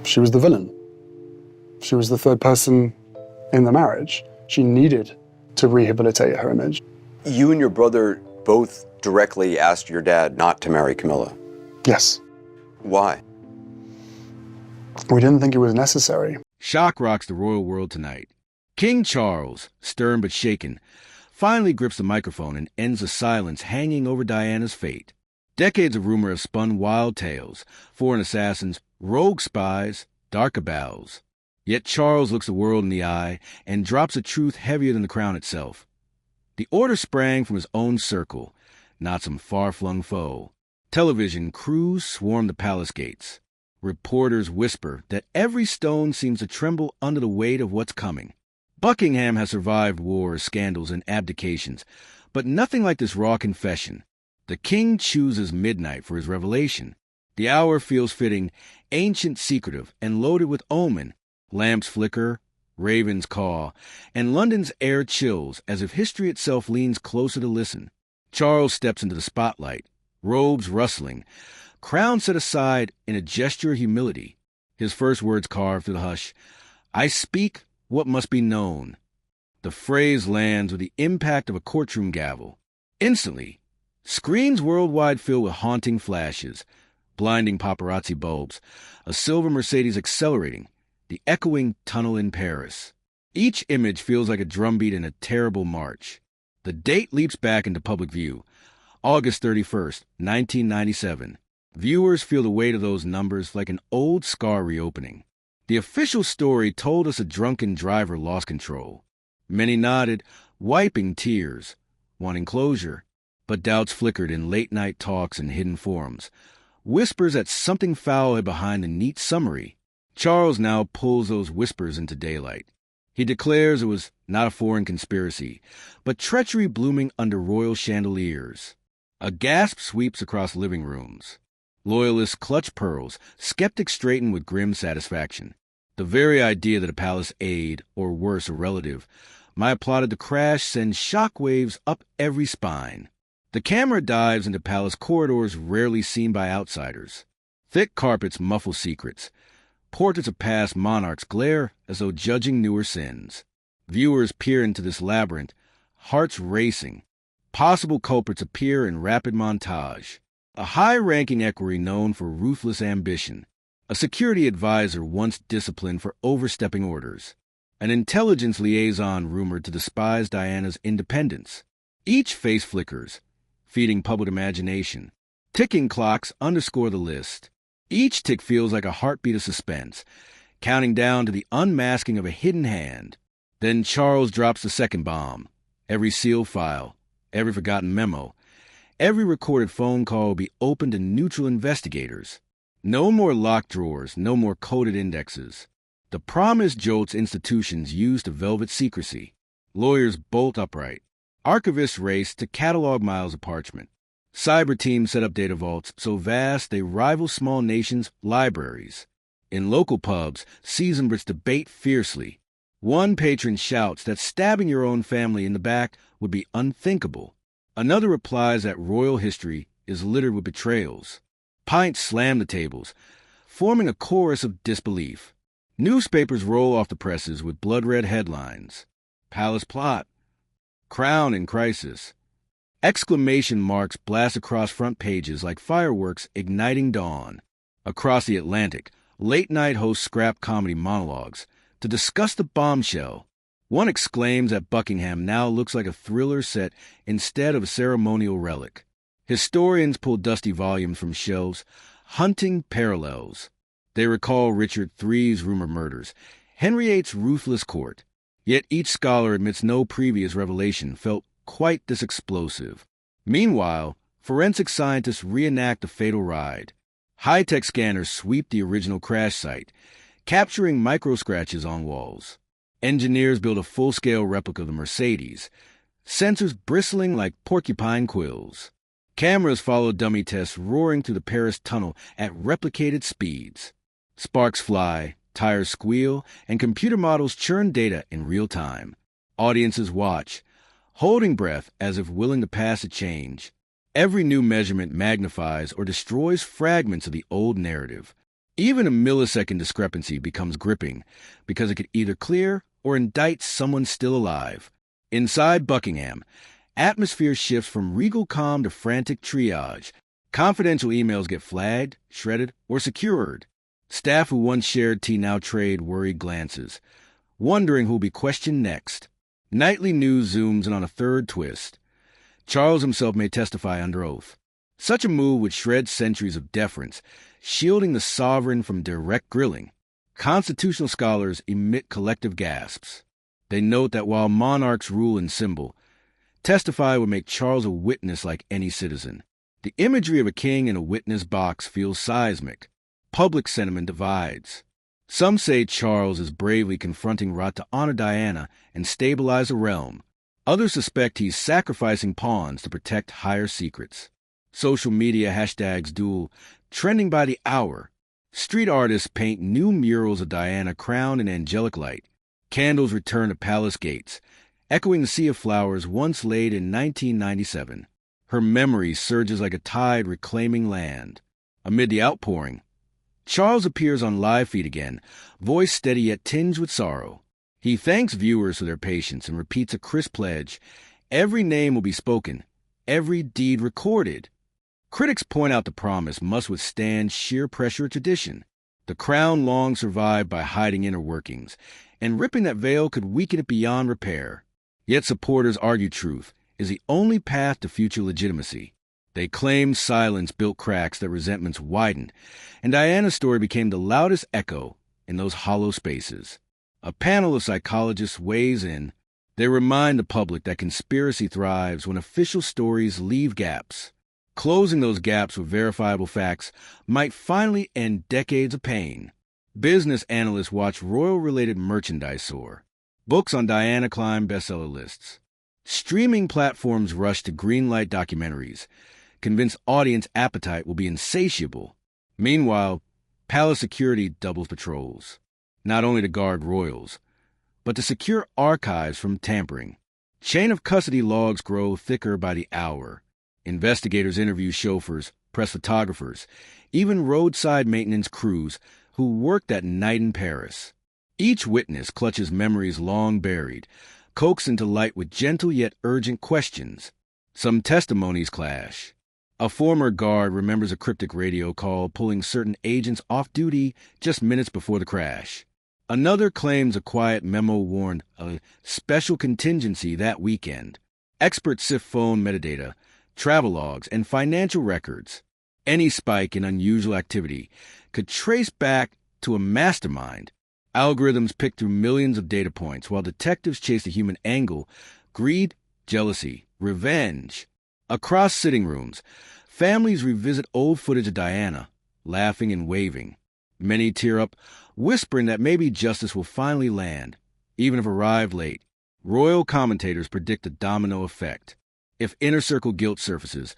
She was the villain. She was the third person in the marriage. She needed to rehabilitate her image. You and your brother both directly asked your dad not to marry Camilla. Yes. Why? We didn't think it was necessary. Shock rocks the royal world tonight. King Charles, stern but shaken, finally grips the microphone and ends the silence hanging over Diana's fate. Decades of rumor have spun wild tales, foreign assassins, rogue spies, dark cabals. Yet Charles looks the world in the eye and drops a truth heavier than the crown itself. The order sprang from his own circle, not some far-flung foe. Television crews swarm the palace gates. Reporters whisper that every stone seems to tremble under the weight of what's coming. Buckingham has survived wars, scandals, and abdications, but nothing like this raw confession. The king chooses midnight for his revelation. The hour feels fitting, ancient, secretive, and loaded with omen. Lamps flicker, ravens caw, and London's air chills as if history itself leans closer to listen. Charles steps into the spotlight, robes rustling, crown set aside in a gesture of humility. His first words carved through the hush, "I speak what must be known." The phrase lands with the impact of a courtroom gavel. Instantly, screens worldwide fill with haunting flashes, blinding paparazzi bulbs, a silver Mercedes accelerating, the echoing tunnel in Paris. Each image feels like a drumbeat in a terrible march. The date leaps back into public view, August 31st, 1997. Viewers feel the weight of those numbers like an old scar reopening. The official story told us a drunken driver lost control. Many nodded, wiping tears, wanting closure, but doubts flickered in late-night talks and hidden forums. Whispers that something foul lay behind the neat summary. Charles now pulls those whispers into daylight. He declares it was not a foreign conspiracy, but treachery blooming under royal chandeliers. A gasp sweeps across living rooms. Loyalists clutch pearls, skeptics straighten with grim satisfaction. The very idea that a palace aide, or worse, a relative, might have plotted the crash sends shockwaves up every spine. The camera dives into palace corridors rarely seen by outsiders. Thick carpets muffle secrets. Portraits of past monarchs glare as though judging newer sins. Viewers peer into this labyrinth, hearts racing. Possible culprits appear in rapid montage. A high-ranking equerry known for ruthless ambition. A security advisor once disciplined for overstepping orders. An intelligence liaison rumored to despise Diana's independence. Each face flickers, feeding public imagination. Ticking clocks underscore the list. Each tick feels like a heartbeat of suspense, counting down to the unmasking of a hidden hand. Then Charles drops the second bomb. Every sealed file, every forgotten memo, every recorded phone call will be open to neutral investigators. No more locked drawers, no more coded indexes. The promise jolts institutions use to velvet secrecy. Lawyers bolt upright. Archivists race to catalog miles of parchment. Cyber teams set up data vaults so vast they rival small nations' libraries. In local pubs, seasoned Brits debate fiercely. One patron shouts that stabbing your own family in the back would be unthinkable. Another replies that royal history is littered with betrayals. Pints slam the tables, forming a chorus of disbelief. Newspapers roll off the presses with blood-red headlines. Palace plot. Crown in crisis. Exclamation marks blast across front pages like fireworks igniting dawn. Across the Atlantic, late-night hosts scrap comedy monologues to discuss the bombshell. One exclaims that Buckingham now looks like a thriller set instead of a ceremonial relic. Historians pull dusty volumes from shelves, hunting parallels. They recall Richard III's rumored murders, Henry VIII's ruthless court. Yet each scholar admits no previous revelation felt quite this explosive. Meanwhile, forensic scientists reenact the fatal ride. High-tech scanners sweep the original crash site, capturing micro-scratches on walls. Engineers build a full-scale replica of the Mercedes, sensors bristling like porcupine quills. Cameras follow dummy tests roaring through the Paris tunnel at replicated speeds. Sparks fly, tires squeal, and computer models churn data in real time. Audiences watch, holding breath as if willing to pass a change. Every new measurement magnifies or destroys fragments of the old narrative. Even a millisecond discrepancy becomes gripping because it could either clear or indict someone still alive. Inside Buckingham, atmosphere shifts from regal calm to frantic triage. Confidential emails get flagged, shredded, or secured. Staff who once shared tea now trade worried glances, wondering who'll be questioned next. Nightly news zooms in on a third twist. Charles himself may testify under oath. Such a move would shred centuries of deference, shielding the sovereign from direct grilling. Constitutional scholars emit collective gasps. They note that while monarchs rule in symbol, testify would make Charles a witness like any citizen. The imagery of a king in a witness box feels seismic. Public sentiment divides. Some say Charles is bravely confronting Rot to honor Diana and stabilize the realm. Others suspect he's sacrificing pawns to protect higher secrets. Social media hashtags duel, trending by the hour. Street artists paint new murals of Diana crowned in angelic light. Candles return to palace gates, echoing the sea of flowers once laid in 1997. Her memory surges like a tide reclaiming land. Amid the outpouring, Charles appears on live feed again, voice steady yet tinged with sorrow. He thanks viewers for their patience and repeats a crisp pledge. Every name will be spoken, every deed recorded. Critics point out the promise must withstand sheer pressure of tradition. The crown long survived by hiding inner workings, and ripping that veil could weaken it beyond repair. Yet supporters argue truth is the only path to future legitimacy. They claim silence built cracks that resentments widened, and Diana's story became the loudest echo in those hollow spaces. A panel of psychologists weighs in. They remind the public that conspiracy thrives when official stories leave gaps. Closing those gaps with verifiable facts might finally end decades of pain. Business analysts watch royal-related merchandise soar. Books on Diana climb bestseller lists. Streaming platforms rush to greenlight documentaries, convinced audience appetite will be insatiable. Meanwhile, palace security doubles patrols, not only to guard royals, but to secure archives from tampering. Chain of custody logs grow thicker by the hour. Investigators interview chauffeurs, press photographers, even roadside maintenance crews who worked that night in Paris. Each witness clutches memories long buried, coaxed into light with gentle yet urgent questions. Some testimonies clash. A former guard remembers a cryptic radio call pulling certain agents off duty just minutes before the crash. Another claims a quiet memo warned a special contingency that weekend. Experts sift phone metadata, travelogues, and financial records. Any spike in unusual activity could trace back to a mastermind. Algorithms pick through millions of data points while detectives chase the human angle, greed, jealousy, revenge. Across sitting rooms, families revisit old footage of Diana, laughing and waving. Many tear up, whispering that maybe justice will finally land, even if arrived late. Royal commentators predict a domino effect. If inner circle guilt surfaces,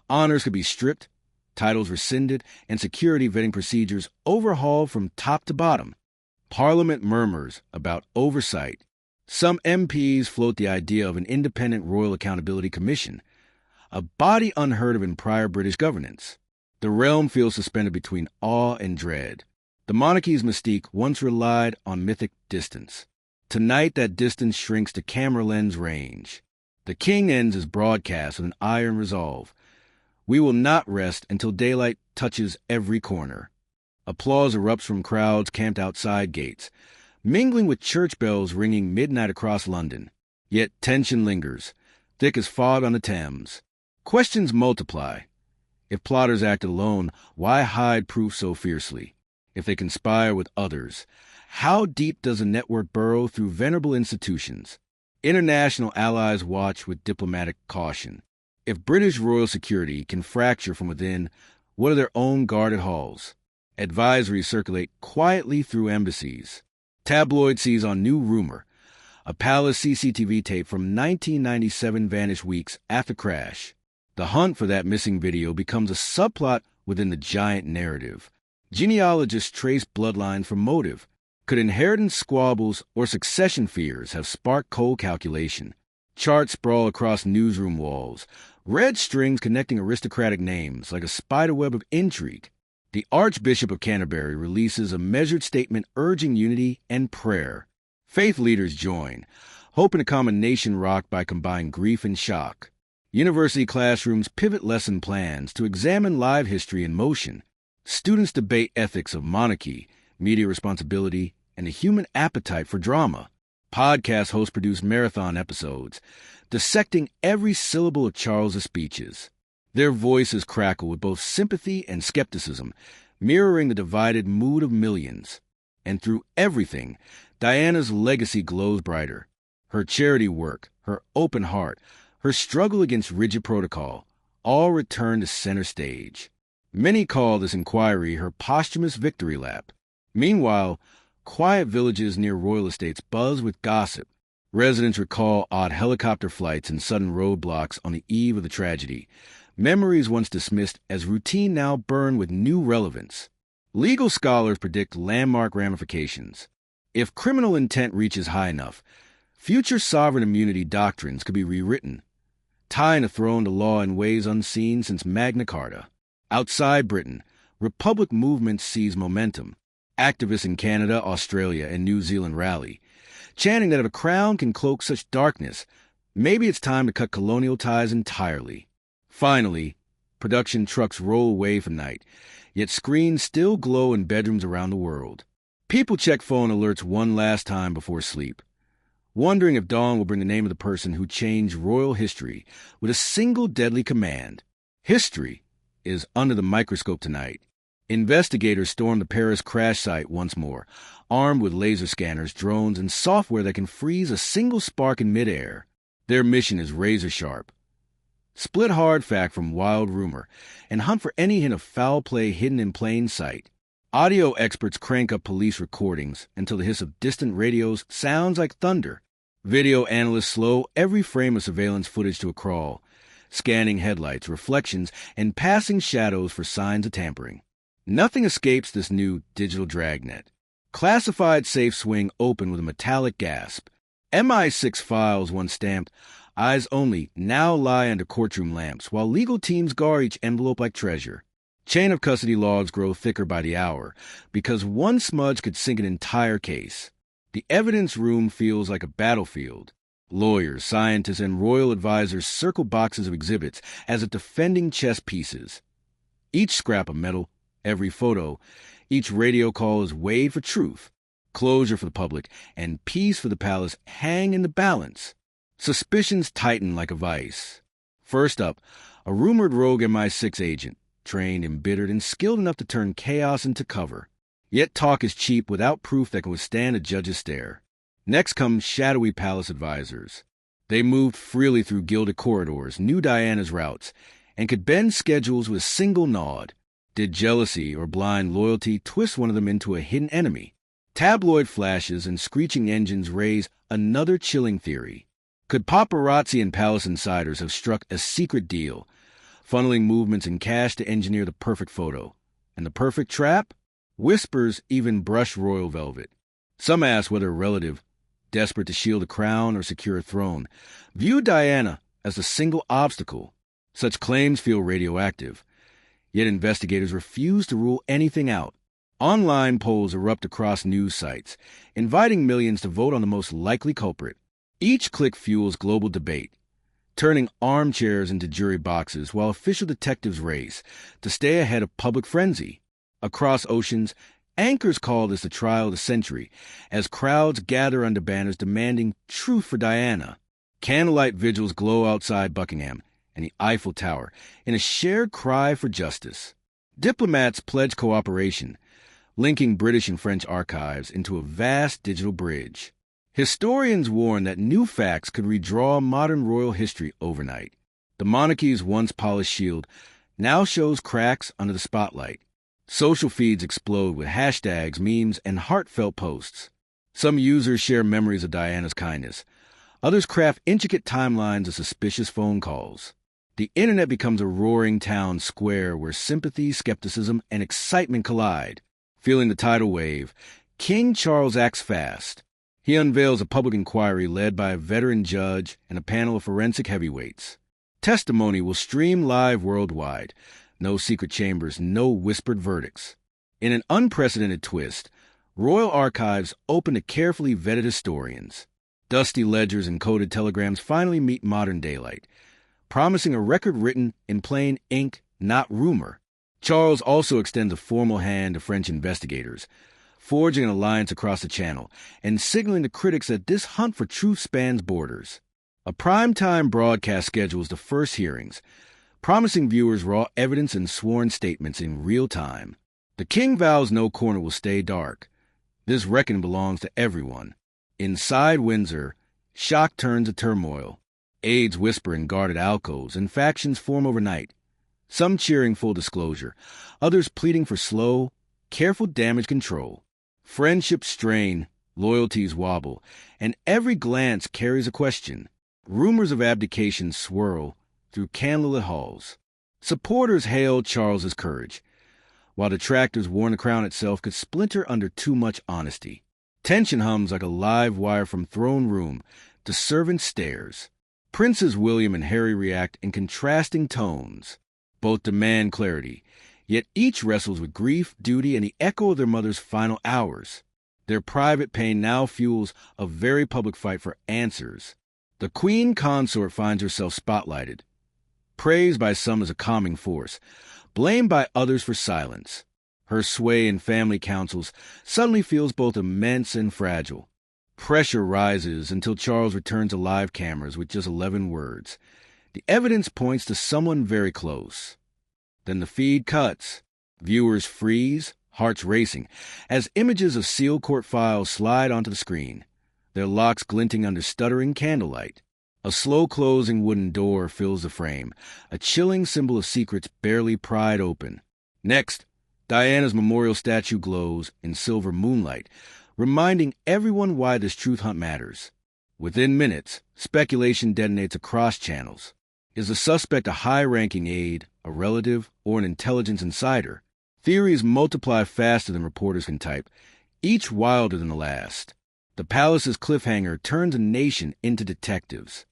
honors could be stripped, titles rescinded, and security vetting procedures overhauled from top to bottom. Parliament murmurs about oversight. Some MPs float the idea of an independent Royal Accountability Commission, a body unheard of in prior British governance. The realm feels suspended between awe and dread. The monarchy's mystique once relied on mythic distance. Tonight, that distance shrinks to camera lens range. The king ends his broadcast with an iron resolve. We will not rest until daylight touches every corner. Applause erupts from crowds camped outside gates, mingling with church bells ringing midnight across London. Yet tension lingers, thick as fog on the Thames. Questions multiply. If plotters act alone, why hide proof so fiercely? If they conspire with others, how deep does a network burrow through venerable institutions? International allies watch with diplomatic caution. If British royal security can fracture from within, what are their own guarded halls? Advisories circulate quietly through embassies. Tabloid sees on new rumor, a palace CCTV tape from 1997 vanished weeks after crash. The hunt for that missing video becomes a subplot within the giant narrative. Genealogists trace bloodlines for motive. Could inheritance squabbles or succession fears have sparked cold calculation? Charts sprawl across newsroom walls, red strings connecting aristocratic names like a spiderweb of intrigue. The Archbishop of Canterbury releases a measured statement urging unity and prayer. Faith leaders join, hoping to calm a nation rocked by combined grief and shock. University classrooms pivot lesson plans to examine live history in motion. Students debate ethics of monarchy, media responsibility, and the human appetite for drama. Podcast hosts produce marathon episodes, dissecting every syllable of Charles's speeches. Their voices crackle with both sympathy and skepticism, mirroring the divided mood of millions. And through everything, Diana's legacy glows brighter. Her charity work, her open heart, her struggle against rigid protocol, all return to center stage. Many call this inquiry her posthumous victory lap. Meanwhile, quiet villages near royal estates buzz with gossip. Residents recall odd helicopter flights and sudden roadblocks on the eve of the tragedy. Memories once dismissed as routine now burn with new relevance. Legal scholars predict landmark ramifications. If criminal intent reaches high enough, future sovereign immunity doctrines could be rewritten, tying a throne to law in ways unseen since Magna Carta. Outside Britain, republic movements seize momentum. Activists in Canada, Australia, and New Zealand rally, chanting that if a crown can cloak such darkness, maybe it's time to cut colonial ties entirely. Finally, production trucks roll away from night, yet screens still glow in bedrooms around the world. People check phone alerts one last time before sleep, wondering if dawn will bring the name of the person who changed royal history with a single deadly command. History is under the microscope tonight. Investigators storm the Paris crash site once more, armed with laser scanners, drones, and software that can freeze a single spark in midair. Their mission is razor sharp. Split hard fact from wild rumor, and hunt for any hint of foul play hidden in plain sight. Audio experts crank up police recordings until the hiss of distant radios sounds like thunder. Video analysts slow every frame of surveillance footage to a crawl, scanning headlights, reflections, and passing shadows for signs of tampering. Nothing escapes this new digital dragnet. Classified safes swing open with a metallic gasp. MI6 files once stamped, eyes only, now lie under courtroom lamps, while legal teams guard each envelope like treasure. Chain of custody logs grow thicker by the hour, because one smudge could sink an entire case. The evidence room feels like a battlefield. Lawyers, scientists, and royal advisors circle boxes of exhibits as if defending chess pieces. Each scrap of metal, every photo, each radio call is weighed for truth. Closure for the public and peace for the palace hang in the balance. Suspicions tighten like a vice. First up, a rumored rogue MI6 agent, trained, embittered, and skilled enough to turn chaos into cover. Yet talk is cheap without proof that can withstand a judge's stare. Next come shadowy palace advisors. They moved freely through gilded corridors, knew Diana's routes, and could bend schedules with a single nod. Did jealousy or blind loyalty twist one of them into a hidden enemy? Tabloid flashes and screeching engines raise another chilling theory. Could paparazzi and palace insiders have struck a secret deal, funneling movements and cash to engineer the perfect photo? And the perfect trap? Whispers even brush royal velvet. Some ask whether a relative, desperate to shield a crown or secure a throne, viewed Diana as the single obstacle. Such claims feel radioactive. Yet investigators refuse to rule anything out. Online polls erupt across news sites, inviting millions to vote on the most likely culprit. Each click fuels global debate, turning armchairs into jury boxes while official detectives race to stay ahead of public frenzy. Across oceans, anchors call this the trial of the century, as crowds gather under banners demanding truth for Diana. Candlelight vigils glow outside Buckingham and the Eiffel Tower in a shared cry for justice. Diplomats pledge cooperation, linking British and French archives into a vast digital bridge. Historians warn that new facts could redraw modern royal history overnight. The monarchy's once polished shield now shows cracks under the spotlight. Social feeds explode with hashtags, memes, and heartfelt posts. Some users share memories of Diana's kindness. Others craft intricate timelines of suspicious phone calls. The internet becomes a roaring town square where sympathy, skepticism, and excitement collide. Feeling the tidal wave, King Charles acts fast. He unveils a public inquiry led by a veteran judge and a panel of forensic heavyweights. Testimony will stream live worldwide, No secret chambers, no whispered verdicts. In an unprecedented twist, royal archives open to carefully vetted historians. Dusty ledgers and coded telegrams finally meet modern daylight, promising a record written in plain ink, not rumor. Charles also extends a formal hand to French investigators, forging an alliance across the Channel and signaling to critics that this hunt for truth spans borders. A prime-time broadcast schedules the first hearings, promising viewers raw evidence and sworn statements in real time. The king vows no corner will stay dark. This reckoning belongs to everyone. Inside Windsor, shock turns to turmoil. Aides whisper in guarded alcoves, and factions form overnight. Some cheering full disclosure, others pleading for slow, careful damage control. Friendships strain, loyalties wobble, and every glance carries a question. Rumors of abdication swirl through candlelit halls. Supporters hail Charles's courage, while detractors warn the crown itself could splinter under too much honesty. Tension hums like a live wire from throne room to servant stairs. Princes William and Harry react in contrasting tones. Both demand clarity, yet each wrestles with grief, duty, and the echo of their mother's final hours. Their private pain now fuels a very public fight for answers. The queen consort finds herself spotlighted, praised by some as a calming force, blamed by others for silence. Her sway in family councils suddenly feels both immense and fragile. Pressure rises until Charles returns to live cameras with just 11 words. The evidence points to someone very close. Then the feed cuts. Viewers freeze, hearts racing, as images of sealed court files slide onto the screen, their locks glinting under stuttering candlelight. A slow-closing wooden door fills the frame, a chilling symbol of secrets barely pried open. Next, Diana's memorial statue glows in silver moonlight, reminding everyone why this truth hunt matters. Within minutes, speculation detonates across channels. Is the suspect a high-ranking aide, a relative, or an intelligence insider? Theories multiply faster than reporters can type, each wilder than the last. The palace's cliffhanger turns a nation into detectives.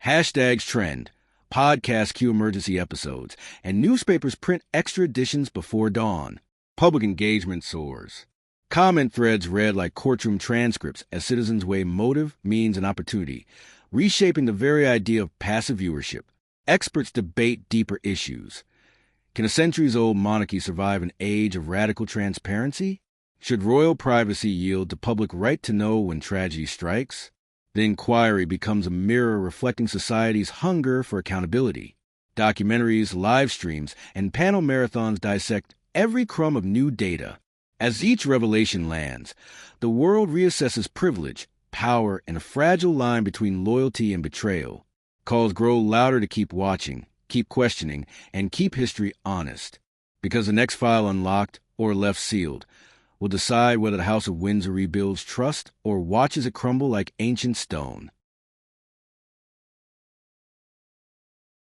Hashtags trend, podcasts cue emergency episodes, and newspapers print extra editions before dawn. Public engagement soars. Comment threads read like courtroom transcripts as citizens weigh motive, means, and opportunity, reshaping the very idea of passive viewership. Experts debate deeper issues. Can a centuries-old monarchy survive an age of radical transparency? Should royal privacy yield to public right to know when tragedy strikes? The inquiry becomes a mirror reflecting society's hunger for accountability. Documentaries, live streams, and panel marathons dissect every crumb of new data. As each revelation lands, the world reassesses privilege, power, and a fragile line between loyalty and betrayal. Calls grow louder to keep watching, keep questioning, and keep history honest. Because the next file unlocked or left sealed will decide whether the House of Windsor rebuilds trust or watches it crumble like ancient stone.